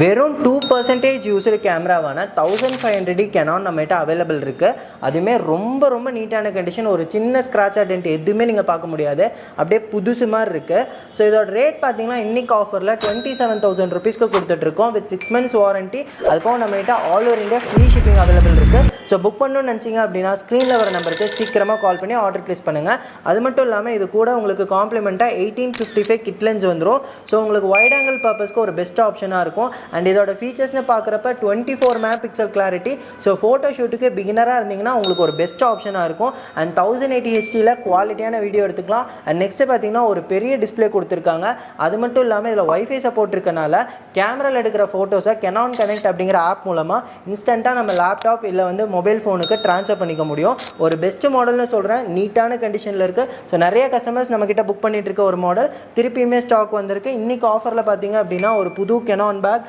வெறும் 2% used கேமராவான 1500 Canon நம்மகிட்ட available இருக்குது. அதுவுமே ரொம்ப ரொம்ப நீட்டான கண்டிஷன். ஒரு சின்ன ஸ்க்ராட்ச் அடென்ட் எதுவுமே நீங்கள் பார்க்க முடியாது. அப்படியே புதுசு மாதிரி இருக்குது. ஸோ இதோட ரேட் பார்த்தீங்கன்னா இன்றைக்கி ஆஃபரில் 27,000 ருபீஸ்க்கு கொடுத்துட்ருக்கோம் வித் 6 months வாரண்ட்டி. அதுபோக நம்மகிட்ட all over India free shipping available இருக்குது. ஸோ புக் பண்ணணும்னு நினச்சிங்க அப்படின்னா ஸ்க்ரீனில் வர நம்பருக்கு சீக்கிரமாக கால் பண்ணி ஆர்டர் ப்ளேஸ் பண்ணுங்கள். அது மட்டும் இல்லாமல் இது கூட உங்களுக்கு காம்ப்ளிமெண்ட்டாக 1855 கிட் லென்ஸ் வந்துடும். ஸோ உங்களுக்கு வைட் ஆங்கிள் பர்பஸ்க்கு ஒரு பெஸ்ட் ஆப்ஷனாக இருக்கும். அண்ட் இதோட ஃபீச்சர்ஸ்னு பார்க்குறப்ப 24 MP கிளாரிட்டி. ஸோ ஃபோட்டோ ஷூட்டுக்கு பிகினராக இருந்தீங்கன்னா உங்களுக்கு ஒரு பெஸ்ட் ஆப்ஷனாக இருக்கும். அண்ட் 1080 HDயில் குவாலிட்டியான வீடியோ எடுத்துக்கலாம். அண்ட் நெக்ஸ்ட்டு பார்த்தீங்கன்னா ஒரு பெரிய டிஸ்பிளே கொடுத்துருக்காங்க. அது மட்டும் இல்லாமல் இதில் வைஃபை சப்போர்ட் இருக்கனால கேமராவில் எடுக்கிற ஃபோட்டோஸை கெனான் கனெக்ட் அப்படிங்கிற ஆப் மூலமாக இன்ஸ்டண்ட்டாக நம்ம லேப்டாப் இல்லை வந்து மொபைல் ஃபோனுக்கு ட்ரான்ஸ்ஃபர் பண்ணிக்க முடியும். ஒரு பெஸ்ட் மாடல்னு சொல்கிறேன். நீட்டான கண்டிஷனில் இருக்குது. ஸோ நிறைய கஸ்டமர்ஸ் நம்மக்கிட்ட புக் பண்ணிட்டு இருக்க ஒரு மாடல் திருப்பியுமே ஸ்டாக் வந்திருக்கு. இன்றைக்கி ஆஃபரில் பார்த்தீங்க அப்படின்னா ஒரு புது கெனான் பேக்